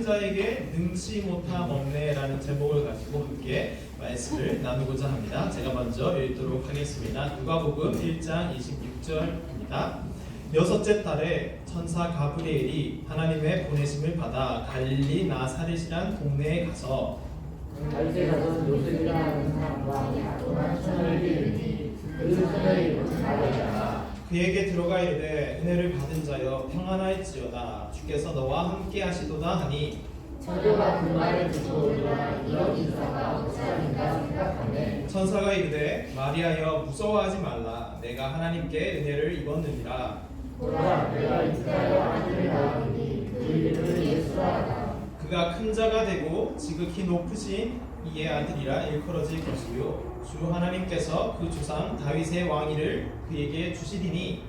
믿는 자에게 능치 못함 없네라는 제목을 가지고 함께 말씀을 나누고자 합니다. 제가 먼저 읽도록 하겠습니다. 누가복음 1장 26절입니다. 여섯째 달에 천사 가브리엘이 하나님의 보내심을 받아 갈릴리 나사렛이란 동네에 가서 요셉이라 하는 사람과 야고난 처녀에게 이르니 그 처녀의 이름은 마리아라. 그에게 들어가 이르되 은혜를 받은 자여 평안하였지어다 주께서 너와 함께 하시도다 하니 처녀가 그 말을 듣고 일어나 이런 인사가 어찌하는가 생각하네. 천사가 이르되 마리아여 무서워하지 말라 내가 하나님께 은혜를 입었느니라. 보라 내가 이스라엘 아들을 낳으니 그 이름을 예수라 하라. 그가 큰 자가 되고 지극히 높으신 이의 아들이라 일컬어질 것이요 주 하나님께서 그 조상 다윗의 왕위를 그에게 주시리니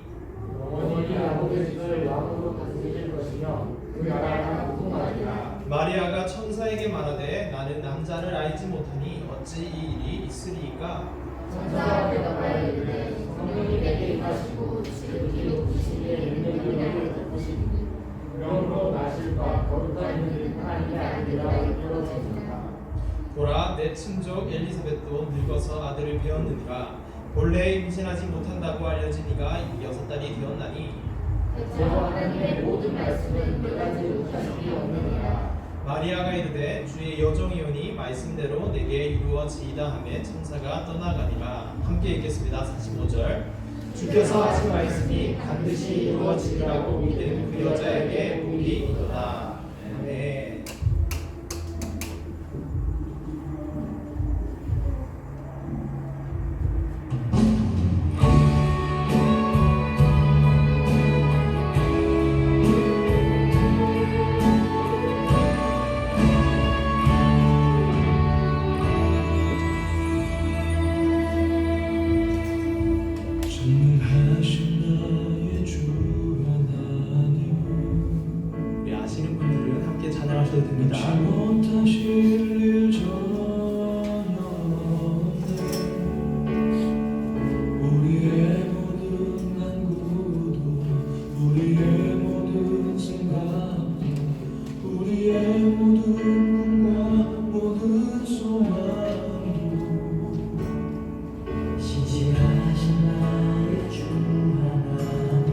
어머니 야곱의 집을 왕으로 다스릴 것이며 그 나라가 무궁하리라. 마리아가 천사에게 말하되 나는 남자를 알지 못하니 어찌 이 일이 있으리이까. 천사가 대답하여 이르되 성령이 내게 임하시고 지극히 높으신 이의 능력이 내게 덮으시니 영으로 나실과 거룩한 이는 하나님의 아들이라 일컬어지니라. 보라 내 친족 엘리사벳도 늙어서 아들을 배었느니라. 본래 임신하지 못한다고 알려진 이가 이 6달이 되었나니 대체로 하나님의 모든 말씀은 내가 지극한 일이 없느니라. 마리아가 이르되 주의 여종이오니 말씀대로 내게 이루어지이다 하며 천사가 떠나가니라. 함께 읽겠습니다. 45절 주께서 하신 말씀이 반드시 이루어지리라고 믿은 그 여자에게 복이 있도다. 아멘. 아시는 분들은 함께 찬양하셔도 됩니다. 우리의 모든 간구도 우리의 모든 생각도 우리의 모든 꿈과 모든 소망도 신실하신 나의 주 하나님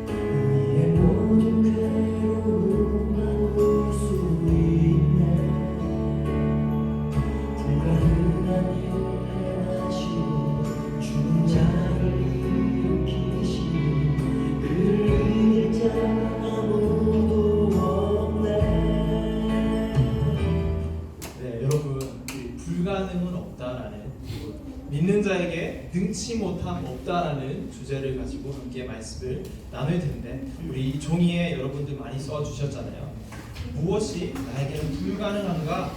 우리의 모든 괴로움을 볼 수 있네. 불가능한 일을 행하시고 죽은 자를 일으키시니 그를 이길 자 아무도 없네. 네, 여러분 우리 불가능은 없다라는 그리고 믿는 자에게 능치 못함 없다라는 주제를 가지고 함께 말씀을 나눌 텐데 우리 이 종이에 여러분들 많이 써주셨잖아요. 무엇이 나에게는 불가능한가? 라고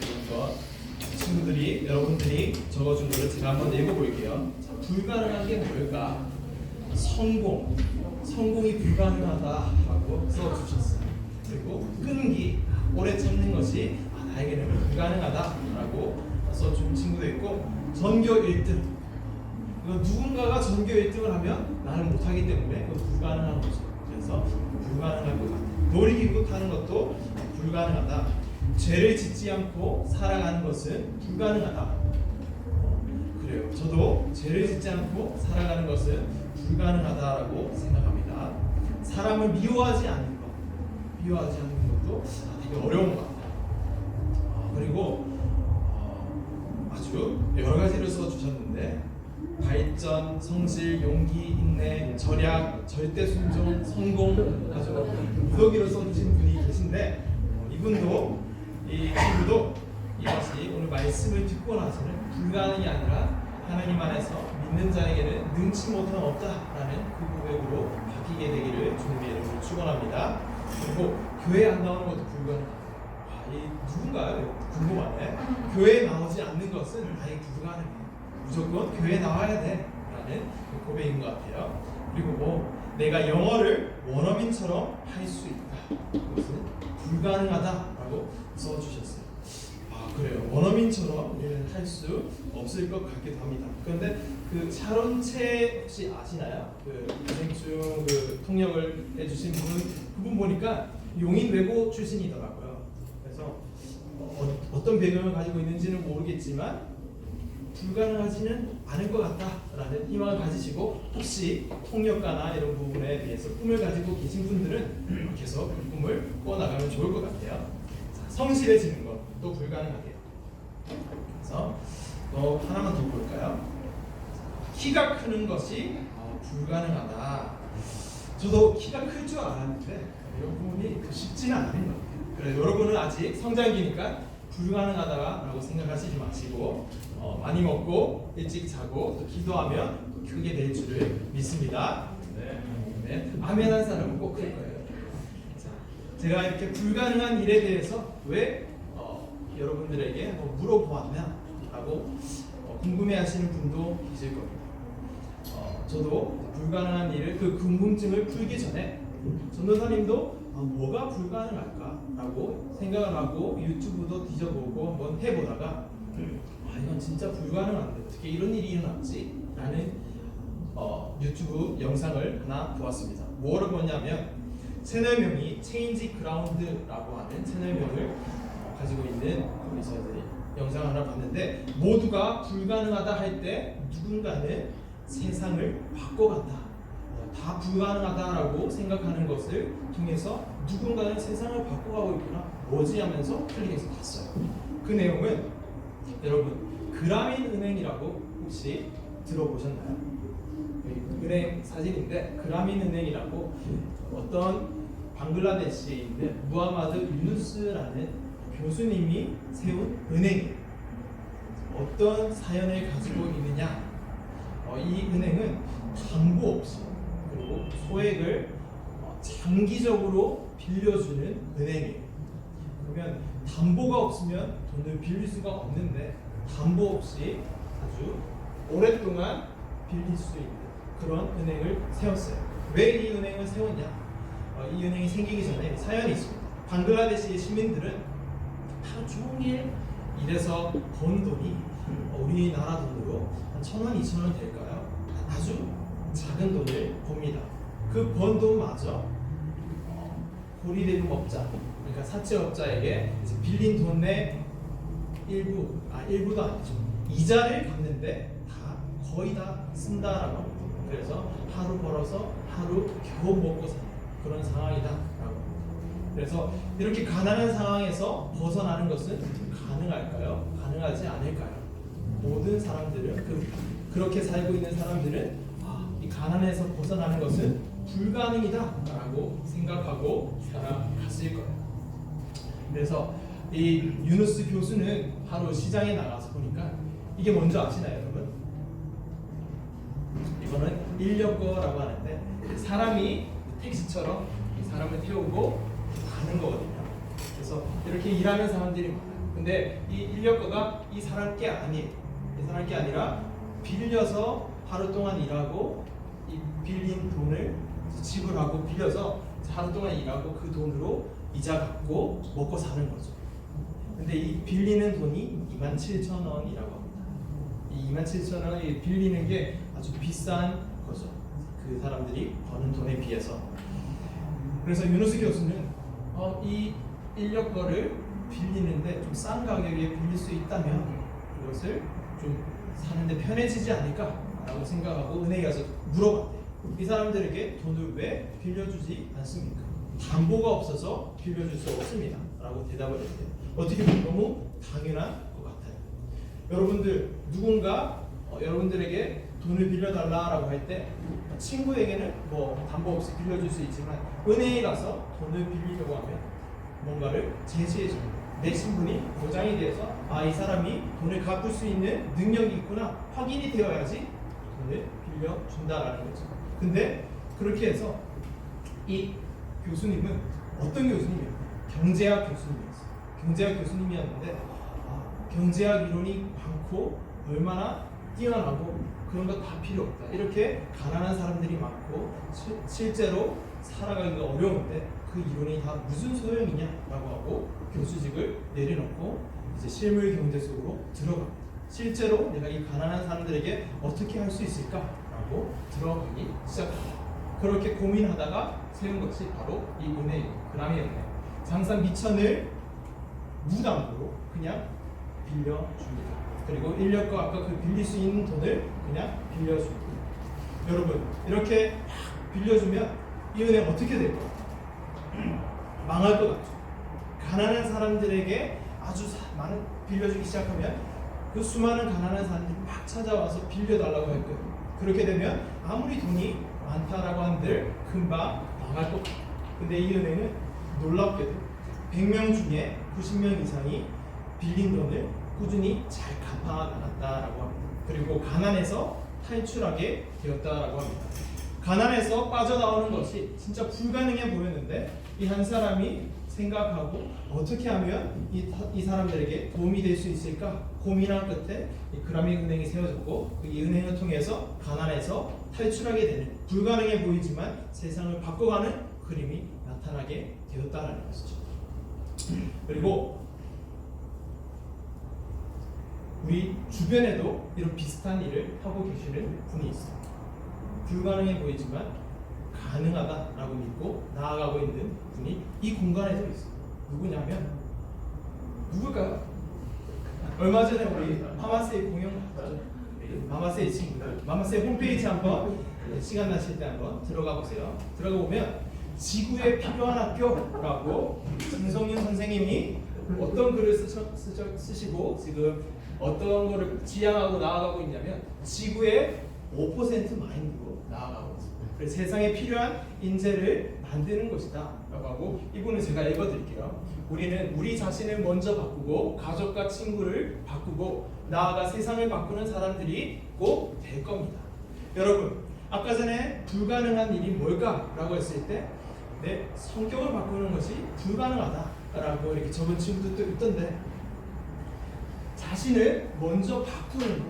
이런 거 친구들이 여러분들이 적어준 거를 제가 한번 읽어볼게요. 자, 불가능한 게 뭘까? 성공이 불가능하다라고 써주셨어요. 그리고 끈기, 오래 참는 것이 나에게는 불가능하다라고 써준 친구도 있고 전교 1등 누군가가 전교 1등을 하면 나는 못하기 때문에 그건 불가능한 거죠. 그래서 불가능할 것 같아요. 놀이기구 타는 것도 불가능하다. 죄를 짓지 않고 살아가는 것은 불가능하다. 그래요. 저도 죄를 짓지 않고 살아가는 것은 불가능하다라고 생각합니다. 사람을 미워하지 않는 것도 되게 어려운 것 같아요. 그리고 아주 여러 가지를 써주셨는데 발전, 성실, 용기, 인내, 절약, 절대 순종, 성공 아주 무더기로 써주신 분이 계신데 이분도 이 친구도 이것이 오늘 말씀을 듣고 나서는 불가능이 아니라 하나님 안에서 믿는 자에게는 능치 못함 없다라는 그 고백으로 바뀌게 되기를 주님의 이름으로 축원합니다. 그리고 교회 안 나오는 것도 불가능하다. 이 누군가요? 궁금하네. 교회에 나오지 않는 것은 아예 불가능해. 무조건 교회에 나와야 돼 라는 고백인 것 같아요. 그리고 내가 영어를 원어민처럼 할 수 있다. 그것은 불가능하다라고 써주셨어요. 아 그래요. 원어민처럼 우리는 할 수 없을 것 같기도 합니다. 그런데 그 샤론체 혹시 아시나요? 그 기생충 그 통역을 해주신 그분 보니까 용인 외고 출신이더라고요. 그래서 어떤 배경을 가지고 있는지는 모르겠지만 불가능하지는 않을 것 같다라는 희망을 가지시고 혹시 통역가나 이런 부분에 대해서 꿈을 가지고 계신 분들은 계속 그 꿈을 꾸어나가면 좋을 것 같아요. 자, 성실해지는 것도 불가능하대요. 그래서 또 하나만 더 볼까요? 키가 크는 것이 불가능하다. 저도 키가 클 줄 알았는데 이런 부분이 쉽지는 않은 것 같아요. 그래서 여러분은 아직 성장기니까 불가능하다라고 생각하시지 마시고 많이 먹고 일찍 자고 또 기도하면 또 크게 될 줄을 믿습니다. 네. 아멘 한 사람은 꼭 클 거예요. 자, 제가 이렇게 불가능한 일에 대해서 왜 여러분들에게 한번 물어보았냐라고 궁금해하시는 분도 계실 겁니다. 저도 불가능한 일을 그 궁금증을 풀기 전에 전도사님도 뭐가 불가능할까라고 생각을 하고 유튜브도 뒤져보고 한번 해보다가 이건 진짜 불가능한데 어떻게 이런 일이 일어났지? 라는 유튜브 영상을 하나 보았습니다. 뭐를 보냐면 채널명이 체인지 그라운드라고 하는 채널명을 가지고 있는 거기서 이제 영상 하나 봤는데 모두가 불가능하다 할 때 누군가는 세상을 바꿔간다. 다 불가능하다라고 생각하는 것을 통해서 누군가는 세상을 바꿔가고 있구나 뭐지 하면서 클릭해서 봤어요. 그 내용은 여러분 그라민 은행이라고 혹시 들어보셨나요? 은행 사진인데 그라민 은행이라고 어떤 방글라데시에 있는 무하마드 유누스라는 교수님이 세운 은행이에요. 어떤 사연을 가지고 있느냐? 이 은행은 담보 없이 그리고 소액을 장기적으로 빌려주는 은행이에요. 그러면 담보가 없으면 돈을 빌릴 수가 없는데 담보 없이 아주 오랫동안 빌릴 수 있는 그런 은행을 세웠어요. 왜 이 은행을 세웠냐? 이 은행이 생기기 전에 사연이 있습니다. 방글라데시의 시민들은 하루 종일 일해서 번 돈이 우리나라 돈으로 한 1,000원, 2,000원 될까요? 아주 작은 돈을 법니다. 그 번 돈마저 고리대금업자, 그러니까 사채업자에게 이제 빌린 돈의 일부도 아니죠. 이자를 갚는데 거의 다 쓴다라고 합니다. 그래서 하루 벌어서 하루 겨우 먹고 사는 그런 상황이다라고 합니다. 그래서 이렇게 가난한 상황에서 벗어나는 것은 가능할까요? 가능하지 않을까요? 모든 사람들은 그렇게 살고 있는 사람들은 이 가난에서 벗어나는 것은 불가능이다라고 생각하고 살아갔을 거예요. 그래서 이 유누스 교수는 바로 시장에 나가서 보니까 이게 뭔지 아시나요, 여러분? 이거는 인력거라고 하는데 사람이 택시처럼 사람을 태우고 가는 거거든요. 그래서 이렇게 일하는 사람들이 많아요. 근데 이 인력거가 이 사람 게 아니에요. 이 사람 게 아니라 빌려서 하루 동안 일하고 이 빌린 돈을 지불하고 빌려서 하루 동안 일하고 그 돈으로 이자 갚고 먹고 사는 거죠. 근데 이 빌리는 돈이 27,000원이라고 합니다. 이 27,000원이 빌리는 게 아주 비싼 거죠. 그 사람들이 버는 돈에 비해서. 그래서 유누스 교수는 이 인력거를 빌리는데 좀 싼 가격에 빌릴 수 있다면 그것을 좀 사는데 편해지지 않을까라고 생각하고 은행에 가서 물어봤대요. 이 사람들에게 돈을 왜 빌려주지 않습니까? 담보가 없어서 빌려줄 수 없습니다 라고 대답을 했대요. 어떻게 보면 너무 당연한 것 같아요. 여러분들 누군가 여러분들에게 돈을 빌려달라라고 할 때 친구에게는 뭐 담보 없이 빌려줄 수 있지만 은행에 가서 돈을 빌리려고 하면 뭔가를 제시해 줍니다. 내 신분이 보장이 돼서 이 사람이 돈을 갚을 수 있는 능력이 있구나 확인이 되어야지 돈을 빌려준다라는 거죠. 근데 그렇게 해서 이 교수님은 어떤 교수님이에요? 경제학 교수님이었어요. 경제학 교수님이었는데 경제학 이론이 많고 얼마나 뛰어나고 그런 거 다 필요 없다. 이렇게 가난한 사람들이 많고 실제로 살아가기가 어려운데 그 이론이 다 무슨 소용이냐라고 하고 교수직을 내려놓고 이제 실물 경제 속으로 들어갑니다. 실제로 내가 이 가난한 사람들에게 어떻게 할 수 있을까라고 들어가기 시작합니다. 그렇게 고민하다가 세운 것이 바로 이 은행, 그람의 은행. 장사 미천을 무담보로 그냥 빌려줍니다. 그리고 인력과 아까 그 빌릴 수 있는 돈을 그냥 빌려줍니다. 여러분, 이렇게 빌려주면 이 은행 어떻게 될까요? 망할 것 같죠. 가난한 사람들에게 아주 많은 빌려주기 시작하면 그 수많은 가난한 사람들이 막 찾아와서 빌려달라고 할 거예요. 그렇게 되면 아무리 돈이 많다라고 한들 금방 망할 것 같아요. 근데 이 은행은 놀랍게도 100명 중에 90명 이상이 빌린 돈을 꾸준히 잘 갚아 나갔다라고 합니다. 그리고 가난에서 탈출하게 되었다라고 합니다. 가난에서 빠져나오는 것이 진짜 불가능해 보였는데 이 한 사람이 생각하고 어떻게 하면 이 사람들에게 도움이 될 수 있을까 고민한 끝에 이 그람의 은행이 세워졌고 이 은행을 통해서 가난에서 탈출하게 되는 불가능해 보이지만 세상을 바꿔가는 그림이 나타나게 되었다라는 것이죠. 그리고 우리 주변에도 이런 비슷한 일을 하고 계시는 분이 있어요. 불가능해 보이지만 가능하다라고 믿고 나아가고 있는 분이 이 공간에도 있어요. 누구냐면 누굴까요? 얼마 전에 우리 마마세이 공연 봤죠. 마마세이 친구들, 마마세이 홈페이지 한번 시간 나실 때 한번 들어가 보세요. 들어가 보면 지구에 필요한 학교라고 김성윤 선생님이 어떤 글을 쓰시고 지금 어떤 거를 지향하고 나아가고 있냐면 지구의 5% 마인드로 나아가고 있습니다. 그래서 세상에 필요한 인재를 만드는 것이다 라고 하고 이분은 제가 읽어드릴게요. 우리는 우리 자신을 먼저 바꾸고 가족과 친구를 바꾸고 나아가 세상을 바꾸는 사람들이 꼭 될 겁니다. 여러분, 아까 전에 불가능한 일이 뭘까? 라고 했을 때 성격을 바꾸는 것이 불가능하다 라고 이렇게 적은 친구들도 있던데 자신을 먼저 바꾸는 거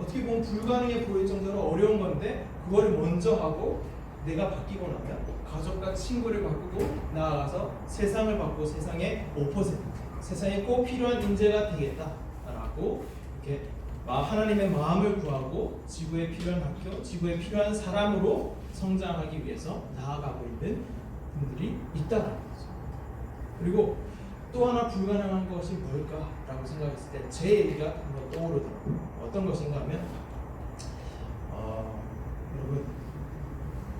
어떻게 보면 불가능해 보일 정도로 어려운 건데 그거를 먼저 하고 내가 바뀌고 나면 가족과 친구를 바꾸고 나아가서 세상을 바꾸고 세상의 5% 세상에 꼭 필요한 인재가 되겠다라고 이렇게 하나님의 마음을 구하고 지구에 필요한 학교, 지구에 필요한 사람으로 성장하기 위해서 나아가고 있는 분들이 있다는 거죠. 그리고 또 하나 불가능한 것이 뭘까라고 생각했을 때 제 얘기가 한번 떠오르더라고요. 어떤 것인가 하면 여러분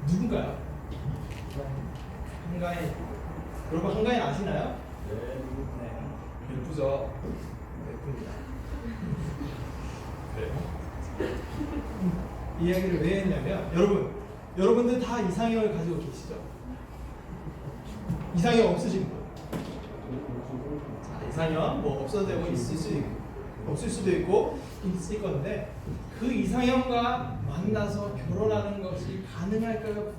누군가요? 한가인. 여러분 한가인 아시나요? 네. 예쁘죠? 예쁩니다. 그래요. 이 이야기를 왜 했냐면 여러분들 다 이상형을 가지고 계시죠? 이상형 없으신 분? 이상형 뭐 없어도 되고 있을 수도 있고 없을 수도 있고 있을 건데 그 이상형과 만나서 결혼하는 것이 가능할까요?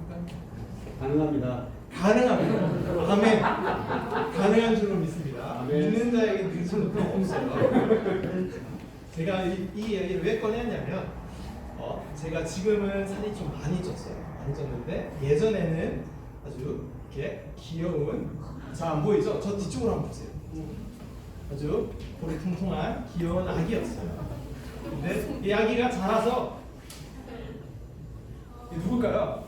가능합니다. 가능합니다. 아멘. 가능한 줄로 믿습니다. 아멘. 믿는 자에게 늦은 것도 없어요. 제가 이 이야기를 왜 꺼냈냐면 제가 지금은 살이 좀 많이 쪘어요. 많이 쪘는데 예전에는 아주 이렇게 귀여운 잘 안 보이죠? 저 뒤쪽으로 한번 보세요. 아주 볼이 통통한 귀여운 아기였어요. 근데 이 아기가 자라서 누굴까요?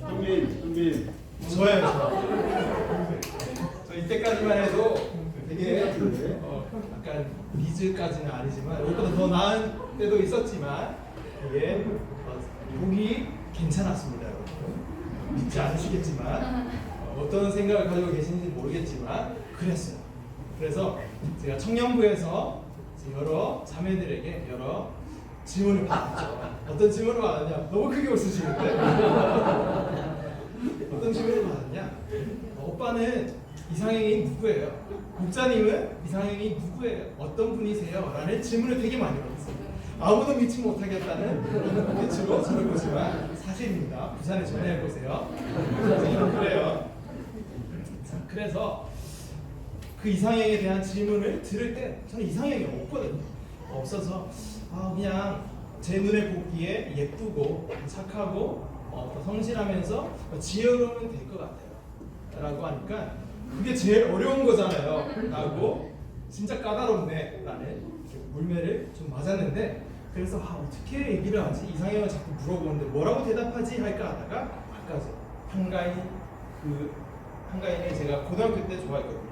형님. 저예요. 저 이때까지만 해도 되게 약간 리즈까지는 아니지만 이것보다 더 나은 때도 있었지만 이게 목이 괜찮았습니다, 여러분. 믿지 않으시겠지만 어떤 생각을 가지고 계신지 모르겠지만 그랬어요. 그래서 제가 청년부에서 여러 자매들에게 여러 질문을 받았죠. 어떤 질문을 받았냐? 너무 크게 웃으시는데? 어떤 질문을 받았냐? 오빠는 이상형이 누구예요? 목자님은 이상형이 누구예요? 어떤 분이세요? 라는 질문을 되게 많이 받았어요. 아무도 믿지 못하겠다는 끝으로 저를 보지만 사실입니다. 부산에 전화해보세요. 그래요. 그래서 그 이상형에 대한 질문을 들을 때 저는 이상형이 없거든요. 없어서 그냥 제 눈에 보기에 예쁘고 착하고 더 성실하면서 지혜로우면 될 것 같아요 라고 하니까 그게 제일 어려운 거잖아요 라고 진짜 까다롭네 라는 물매를 좀 맞았는데 그래서 어떻게 얘기를 하지? 이상형을 자꾸 물어보는데 뭐라고 대답하지? 할까 하다가 아까 한가인을 제가 고등학교 때 좋아했거든요.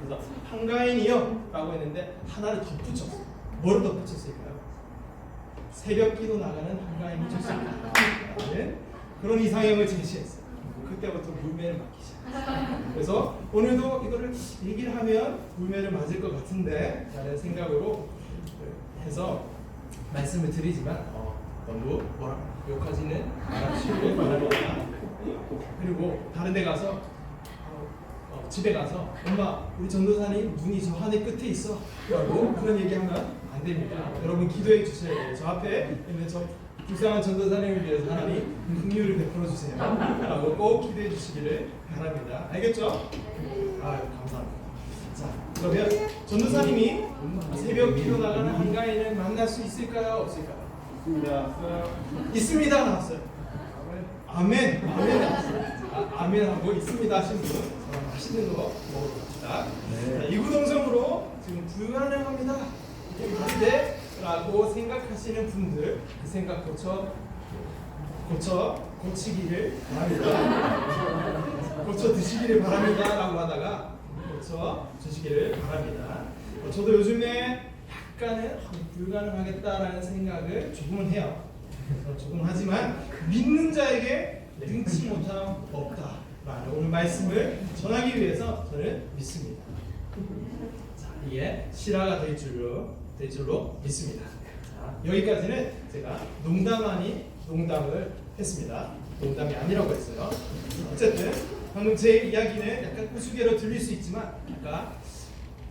그래서 한가인이요 라고 했는데 하나를 덧붙였어요. 뭐를 덧붙였을까요? 새벽 기도 나가는 한가인이 좋습니다 라는 그런 이상형을 제시했어요. 그때부터 물매를 맞기 시작했어요. 그래서 오늘도 이거를 얘기를 하면 물매를 맞을 것 같은데 라는 생각으로 해서 말씀을 드리지만 너무 욕하지는 말아주시길 바랍니다. 그리고 다른 데 가서 집에 가서 엄마 우리 전도사님 눈이 저 하늘 끝에 있어 라고 그런 얘기하면 안 됩니다. 여러분 기도해 주셔야 돼요. 저 앞에 있는 저 불쌍한 전도사님을 위해서 하나님 긍휼을 베풀어 주세요 라고 꼭 기도해 주시기를 바랍니다. 알겠죠? 감사합니다. 자, 그러면 전도사님이 새벽 기도 나가는 한가인을 만날 수 있을까요? 없을까요? 있습니다. 나왔어요. 아멘. 아멘 나왔어요. 아멘 하고 있습니다 하시는 분 맛있는 거 먹으러 갑시다. 자, 이구동성으로 지금 불가능합니다. 이렇게 반대 라고 생각하시는 분들 그 생각 고치기를 바랍니다. 고쳐 드시기를 바랍니다 라고 하다가 고쳐 주시기를 바랍니다. 저도 요즘에 약간은 불가능하겠다라는 생각을 조금은 해요. 조금 하지만 믿는 자에게 능치 못함 없다라는 오늘 말씀을 전하기 위해서 저는 믿습니다. 자, 이게 실화가 될 줄로 믿습니다. 자, 여기까지는 제가 농담 아닌 농담을 했습니다. 농담이 아니라고 했어요. 어쨌든 방금 제 이야기는 약간 우스개로 들릴 수 있지만 아까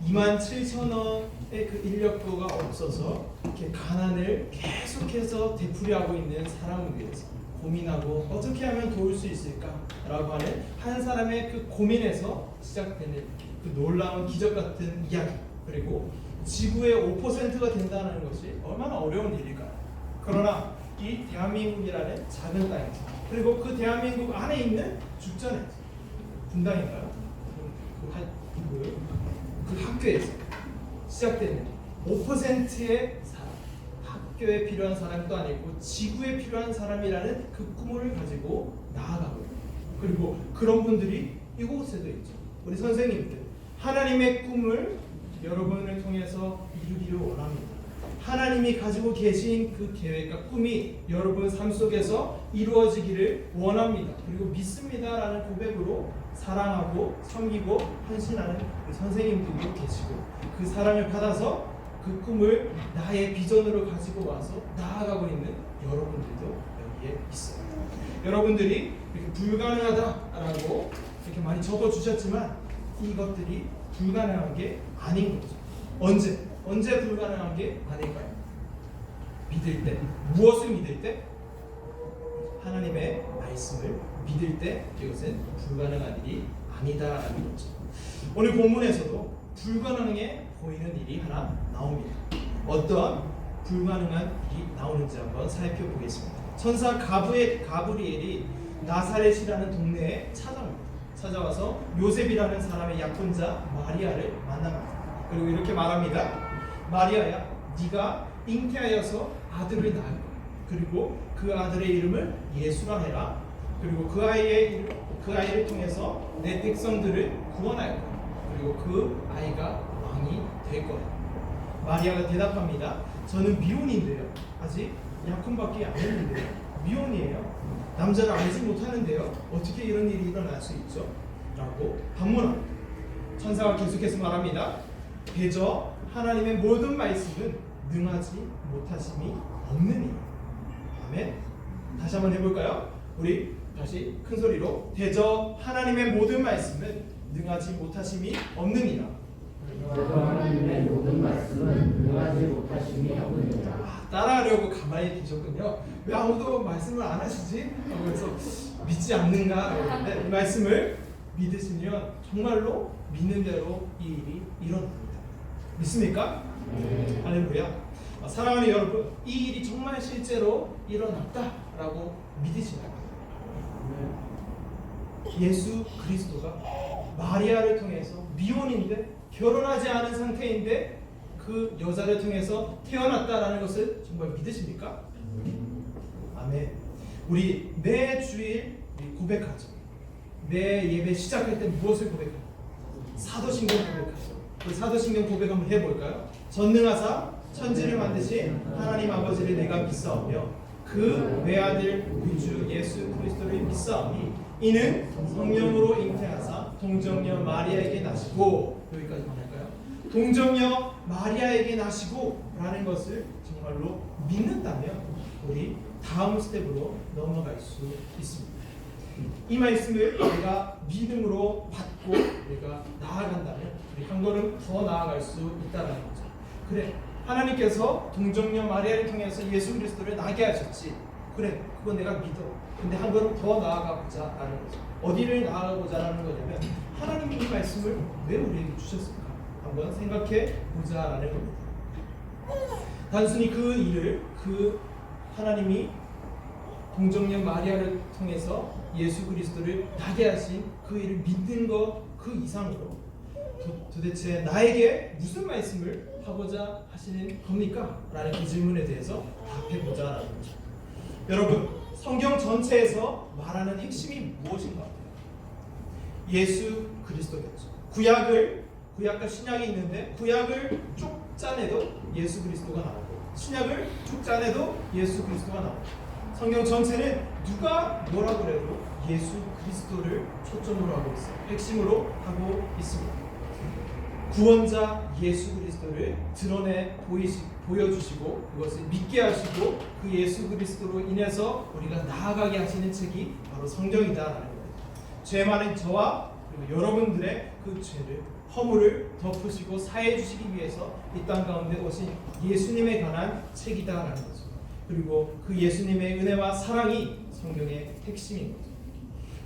27,000원의 그 인력거가 없어서 이렇게 가난을 계속해서 되풀이하고 있는 사람을 위해서 고민하고 어떻게 하면 도울 수 있을까라고 하는 한 사람의 그 고민에서 시작되는 그 놀라운 기적 같은 이야기, 그리고 지구의 5%가 된다는 것이 얼마나 어려운 일일까요? 그러나 이 대한민국이라는 작은 땅에서, 그리고 그 대한민국 안에 있는 죽전에 분당인가요? 그 학교에서 시작되는 5%의 사람, 학교에 필요한 사람도 아니고 지구에 필요한 사람이라는 그 꿈을 가지고 나아가고 있고, 그리고 그런 분들이 이곳에도 있죠. 우리 선생님들, 하나님의 꿈을 여러분을 통해서 이루기를 원합니다. 하나님이 가지고 계신 그 계획과 꿈이 여러분 삶 속에서 이루어지기를 원합니다. 그리고 믿습니다라는 고백으로 사랑하고 섬기고 헌신하는 그 선생님들도 계시고, 그 사랑을 받아서 그 꿈을 나의 비전으로 가지고 와서 나아가고 있는 여러분들도 여기에 있어요. 여러분들이 이렇게 불가능하다라고 이렇게 많이 적어주셨지만 이것들이 불가능한 게 아닌 거죠. 언제 불가능한 게 아닐까요? 믿을 때. 무엇을 믿을 때? 하나님의 말씀을 믿을 때 이것은 불가능한 일이 아니다라는 거죠. 오늘 본문에서도 불가능해 보이는 일이 하나 나옵니다. 어떤 불가능한 일이 나오는지 한번 살펴보겠습니다. 천사 가브리엘이 나사렛이라는 동네에 찾아와서 요셉이라는 사람의 약혼자 마리아를 만납니다. 그리고 이렇게 말합니다. 마리아야, 네가 잉태하여서 아들을 낳을 거야. 그리고 그 아들의 이름을 예수라 해라. 그리고 그 아이를 통해서 내 백성들을 구원할 거야. 그리고 그 아이가 왕이 될 거야. 마리아가 대답합니다. 저는 미혼인데요. 아직 약혼밖에 안 했는데요. 미혼이에요. 남자를 알지 못하는데요. 어떻게 이런 일이 일어날 수 있죠? 라고 반문합니다. 천사가 계속해서 말합니다. 대저 하나님의 모든 말씀은 능하지 못하심이 없는 일. 아멘. 다시 한번 해볼까요? 우리 다시 큰 소리로, 대저 하나님의 모든 말씀은 능하지 못하심이 없는 이라. 하나님의 모든 말씀은 능하지 못하심이 없느니라. 따라하려고 가만히 계셨군요. 왜 아무도 말씀을 안 하시지? 그래서 믿지 않는가 그러는데, 이 말씀을 믿으시면 정말로 믿는 대로 이 일이 일어납니다. 믿습니까? 할렐루야. 사랑하는 여러분, 이 일이 정말 실제로 일어났다라고 믿으시나요? 예수 그리스도가 마리아를 통해서 미혼인데 결혼하지 않은 상태인데 그 여자를 통해서 태어났다라는 것을 정말 믿으십니까? 아멘. 우리 매 주일 고백하죠. 매 예배 시작할 때 무엇을 고백하죠? 사도신경 고백하죠. 그 사도신경 고백 한번 해볼까요? 전능하사 천지를 만드신 하나님 아버지를 내가 믿사오며 그 외아들 우리 주 예수 그리스도를 믿사오니 이는 성령으로 잉태하사 동정녀 마리아에게 나시고, 여기까지 할까요? 동정녀 마리아에게 나시고 라는 것을 정말로 믿는다면 우리 다음 스텝으로 넘어갈 수 있습니다. 이 말씀을 우리가 믿음으로 받고 우리가 나아간다면 우리 한 걸음 더 나아갈 수 있다는 거죠. 그래, 하나님께서 동정녀 마리아를 통해서 예수 그리스도를 나게 하셨지. 그래, 그건 내가 믿어. 근데 한 걸음 더 나아가보자 라는 거죠. 어디를 나아가보자 라는 거냐면 하나님이 이 말씀을 왜 우리에게 주셨을까? 한번 생각해 보자 라는 겁니다. 단순히 그 일을, 그 하나님이 동정녀 마리아를 통해서 예수 그리스도를 나게 하신 그 일을 믿는 것 그 이상으로 도대체 나에게 무슨 말씀을 하고자 하시는 겁니까? 라는 그 질문에 대해서 답해보자 라는 거죠. 여러분, 성경 전체에서 말하는 핵심이 무엇인가? 예수 그리스도겠죠. 구약과 신약이 있는데 구약을 쭉 짜내도 예수 그리스도가 나오고 신약을 쭉 짜내도 예수 그리스도가 나오고 성경 전체는 누가 뭐라고 그래도 예수 그리스도를 초점으로 하고 있어요. 핵심으로 하고 있습니다. 구원자 예수 그리스도를 드러내 보여주시고 그것을 믿게 하시고 그 예수 그리스도로 인해서 우리가 나아가게 하시는 책이 바로 성경이다라는 거예요. 죄 많은 저와 그리고 여러분들의 그 죄를 허물을 덮으시고 사해 주시기 위해서 이 땅 가운데 오신 예수님에 관한 책이다라는 거죠. 그리고 그 예수님의 은혜와 사랑이 성경의 핵심인 거죠.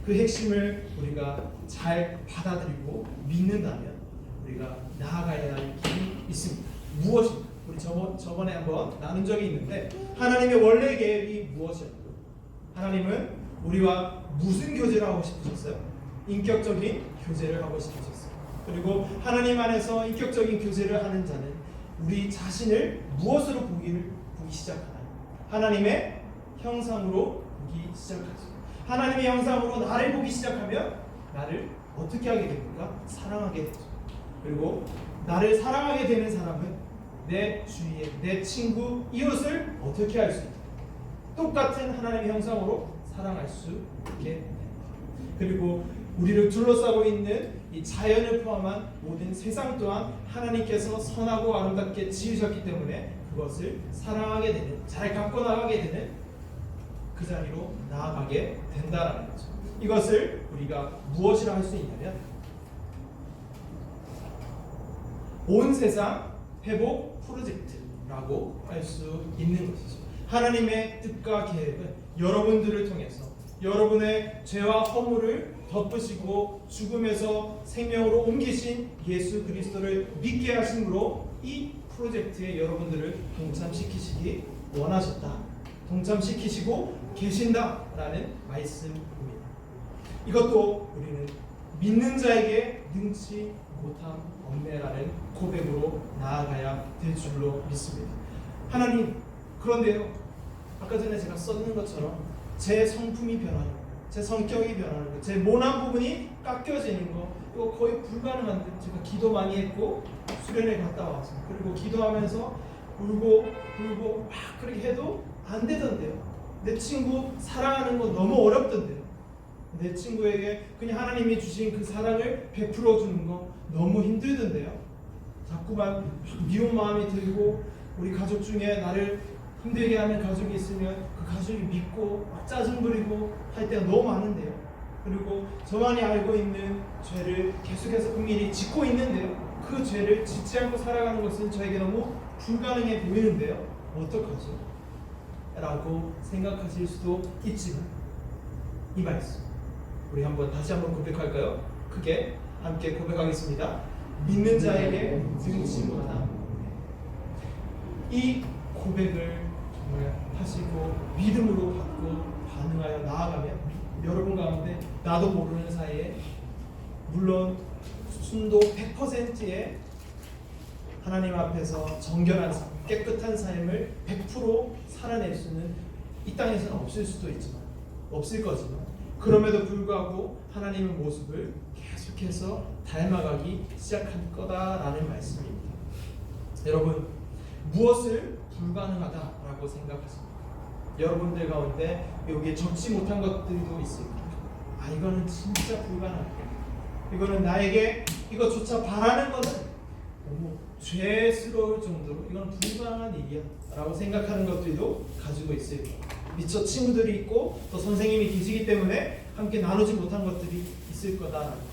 그 핵심을 우리가 잘 받아들이고 믿는다면 우리가 나아가야 할 길이 있습니다. 무엇인가? 우리 저번에 한번 나눈 적이 있는데 하나님의 원래 계획이 무엇이었고 하나님은 우리와 무슨 교제를 하고 싶으셨어요? 인격적인 교제를 하고 싶으셨어요. 그리고 하나님 안에서 인격적인 교제를 하는 자는 우리 자신을 무엇으로 보기 시작하나요? 하나님의 형상으로 보기 시작하죠. 하나님의 형상으로 나를 보기 시작하면 나를 어떻게 하게 됩니까? 사랑하게 되죠. 그리고 나를 사랑하게 되는 사람은 내 주위에 내 친구, 이웃을 어떻게 할 수 있다? 똑같은 하나님의 형상으로 사랑할 수 있게 됩니다. 그리고 우리를 둘러싸고 있는 이 자연을 포함한 모든 세상 또한 하나님께서 선하고 아름답게 지으셨기 때문에 그것을 사랑하게 되는, 잘 갖고 나가게 되는 그 자리로 나아가게 된다라는 거죠. 이것을 우리가 무엇이라 할 수 있냐면 온 세상 회복 프로젝트라고 할 수 있는 것이죠. 하나님의 뜻과 계획은 여러분들을 통해서 여러분의 죄와 허물을 덮으시고 죽음에서 생명으로 옮기신 예수 그리스도를 믿게 하심으로 이 프로젝트에 여러분들을 동참시키시기 원하셨다. 동참시키시고 계신다라는 말씀입니다. 이것도 우리는 믿는 자에게 능치 못함 없네라는 고백으로 나아가야 될 줄로 믿습니다. 하나님, 그런데요, 아까 전에 제가 썼는 것처럼 제 성품이 변하는 거, 제 성격이 변하는 거, 제 모난 부분이 깎여지는 거, 이거 거의 불가능한데 제가 기도 많이 했고 수련회 갔다 왔습니다. 그리고 기도하면서 울고 막 그렇게 해도 안 되던데요. 내 친구 사랑하는 거 너무 어렵던데요. 내 친구에게 그냥 하나님이 주신 그 사랑을 베풀어 주는 거 너무 힘들던데요. 자꾸만 미운 마음이 들고 우리 가족 중에 나를 힘들게 하는 가족이 있으면 그 가족이 믿고 막 짜증 부리고 할 때가 너무 많은데요. 그리고 저만이 알고 있는 죄를 계속해서 은밀히 짓고 있는데요. 그 죄를 짓지 않고 살아가는 것은 저에게 너무 불가능해 보이는데요. 어떡하죠? 라고 생각하실 수도 있지만 이 말씀 우리 다시 한번 고백할까요? 크게 함께 고백하겠습니다. 믿는 자에게 능치 못함. 이 고백을 정말 하시고 믿음으로 받고 반응하여 나아가면 여러분 가운데 나도 모르는 사이에 물론 순도 100%의 하나님 앞에서 정결한 삶, 깨끗한 삶을 100% 살아낼 수는 이 땅에서는 없을 수도 있지만 없을 거지만 그럼에도 불구하고 하나님의 모습을 계속해서 닮아가기 시작할 거다라는 말씀입니다. 여러분 무엇을 불가능하다라고 생각하십니까? 여러분들 가운데 여기에 적지 못한 것들도 있습니다. 이거는 진짜 불가능하다. 이거는 나에게 이것조차 바라는 것은 너무 죄스러울 정도로 이건 불가능한 일이야 라고 생각하는 것들도 가지고 있을 거예요. 미처 친구들이 있고 또 선생님이 계시기 때문에 함께 나누지 못한 것들이 있을 거다라는 거죠.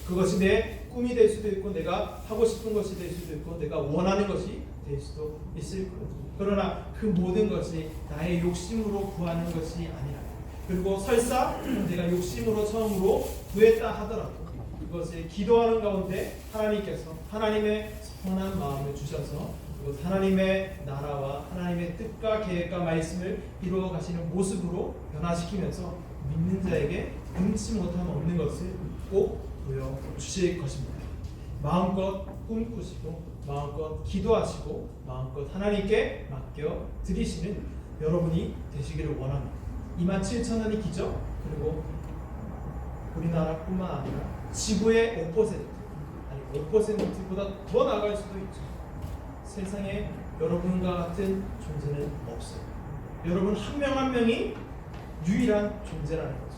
그것이 내 꿈이 될 수도 있고 내가 하고 싶은 것이 될 수도 있고 내가 원하는 것이 될 수도 있을 거예요. 그러나 그 모든 것이 나의 욕심으로 구하는 것이 아니라 그리고 설사 내가 욕심으로 처음으로 구했다 하더라도 그것을 기도하는 가운데 하나님께서 하나님의 선한 마음을 주셔서 그것 하나님의 나라와 하나님의 뜻과 계획과 말씀을 이루어 가시는 모습으로 변화시키면서 믿는 자에게 금치 못함 없는 것을 꼭 보여주실 것입니다. 마음껏 꿈꾸시고 마음껏 기도하시고 마음껏 하나님께 맡겨 드리시는 여러분이 되시기를 원합니다. 27,000원이 기적 그리고 우리나라뿐만 아니라 지구의 5% 아니 5%보다 더 나갈 수도 있죠. 세상에 여러분과 같은 존재는 없어요. 여러분 한 명 한 명이 유일한 존재라는 거죠.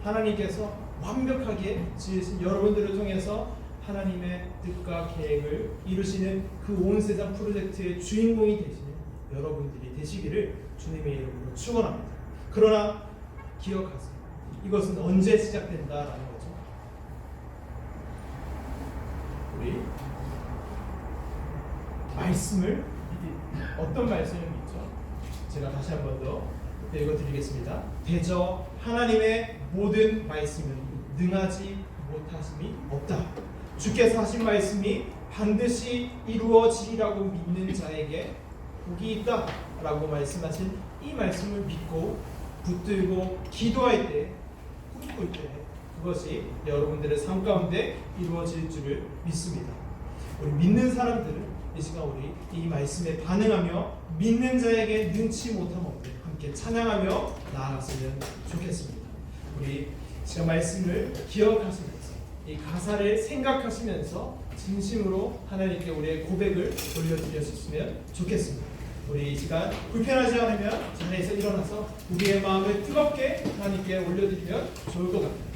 하나님께서 완벽하게 지으신 여러분들을 통해서 하나님의 뜻과 계획을 이루시는 그 온 세상 프로젝트의 주인공이 되시는 여러분들이 되시기를 주님의 이름으로 축원합니다. 그러나 기억하세요. 이것은 언제 시작된다라는 거죠. 우리 말씀을 어떤 말씀을 믿죠? 제가 다시 한 번 더 읽어드리겠습니다. 대저 하나님의 모든 말씀은 능하지 못하심이 없다. 주께서 하신 말씀이 반드시 이루어지리라고 믿는 자에게 복이 있다 라고 말씀하신 이 말씀을 믿고 붙들고 기도할 때 꿈꿀 때 그것이 여러분들의 삶 가운데 이루어질 줄을 믿습니다. 우리 믿는 사람들은 이 시간 우리 이 말씀에 반응하며 믿는 자에게 능치 못함 없게 함께 찬양하며 나아갔으면 좋겠습니다. 우리 시간 말씀을 기억하시면서 이 가사를 생각하시면서 진심으로 하나님께 우리의 고백을 올려드렸으면 좋겠습니다. 우리 이 시간 불편하지 않으면 자리에서 일어나서 우리의 마음을 뜨겁게 하나님께 올려드리면 좋을 것 같아요.